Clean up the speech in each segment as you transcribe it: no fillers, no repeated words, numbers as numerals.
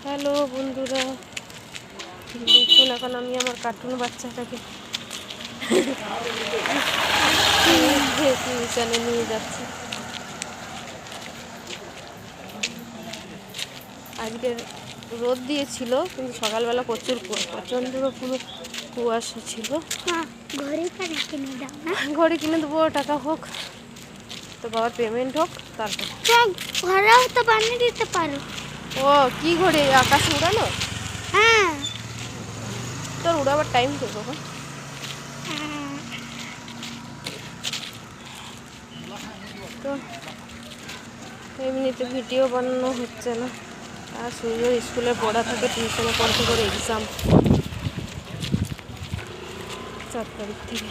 Hello বন্ধুরা, দেখুন এখন আমি আমার কার্টুন বাচ্চাটাকে টিউশনে নিয়ে যাচ্ছি। আজকের রোদ দিয়েছিল কিন্তু সকালবেলা প্রচুর প্রচণ্ড পুরো কুয়াশা ছিল। ঘড়ি কিনে দেবো, টাকা হোক তো, বাবার পেমেন্ট হোক, তারপর ঘরেও তো বানিয়ে দিতে পারো। ও কি ঘড়ি, আকাশে উড়ানো? হ্যাঁ, তোর উড়াবার টাইম তো কখন? তো এমনিতে ভিডিও বানানো হচ্ছে না, আর সূর্য স্কুলে পড়া থাকে, টিউশনে পড়তে করে এক্সাম 4 তারিখ থেকে।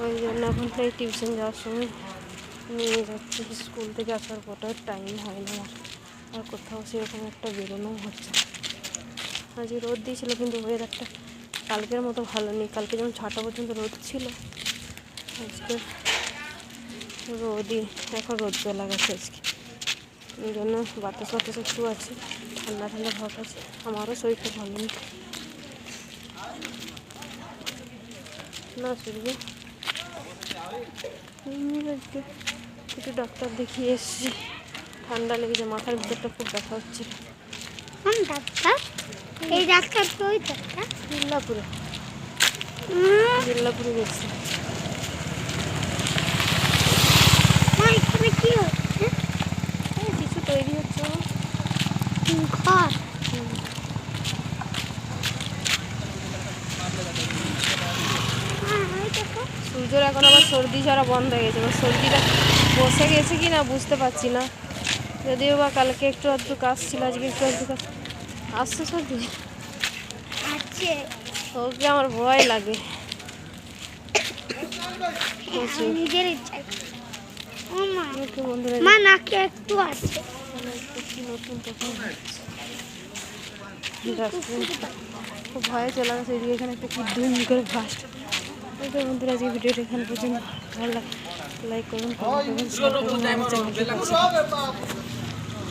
ওই জন্য এখন এই টিউশন যাওয়ার সময় নিয়ে যাচ্ছি। স্কুল থেকে আসার পরও টাইম হয় না আমার, আর কোথাও সেরকম একটা বেরোনোও হচ্ছে না। আজকে রোদ দিয়েছিল কিন্তু ওয়েদারটা কালকের মতো ভালো নেই। কালকে যেমন 6টা পর্যন্ত রোদ ছিল, আজকে রোদই, এখন রোদ বেলা গেছে আজকে। এই জন্য বাতাস বাতাস একটু আছে, ঠান্ডা ঠান্ডা ভাব আছে। আমারও শরীরটা ভালো নেই না সূর্য। আজকে একটু ডাক্তার দেখিয়ে এসেছি, ঠান্ডা লেগেছে, মাথার ভিতরটা খুব ব্যথা হচ্ছে। ডাক্তার? এই ডাক্তার তো ওই ডাক্তার জিল্লাপুরে গেছি। এখানে কি হচ্ছে? কিছু তৈরি হচ্ছে ঘর। সূর্যর এখন আবার সর্দি ছাড়া বন্ধ হয়ে গেছে। এবার সর্দিটা বসে গেছে কি না বুঝতে পারছি না, যদিও বা কালকে একটু আধটু কাজ ছিল, আজকে একটু আধটু কাজ আসছে। সর্দি ওকে আমার ভয় লাগে। নিজের ইচ্ছা বন্ধুরা মা নাকে একটু আছে, নতুন তখন খুব ভয়ে চলে গেছে। এদিকে এখানে একটা কি ধুম করে ফাস্ট। ওকে বন্ধুরা, আজকে ভিডিওটা এখানে পর্যন্ত ভালো লাগে, লাইক করুন, কমেন্ট করুন, শেয়ার করুন, আমার চ্যানেলটি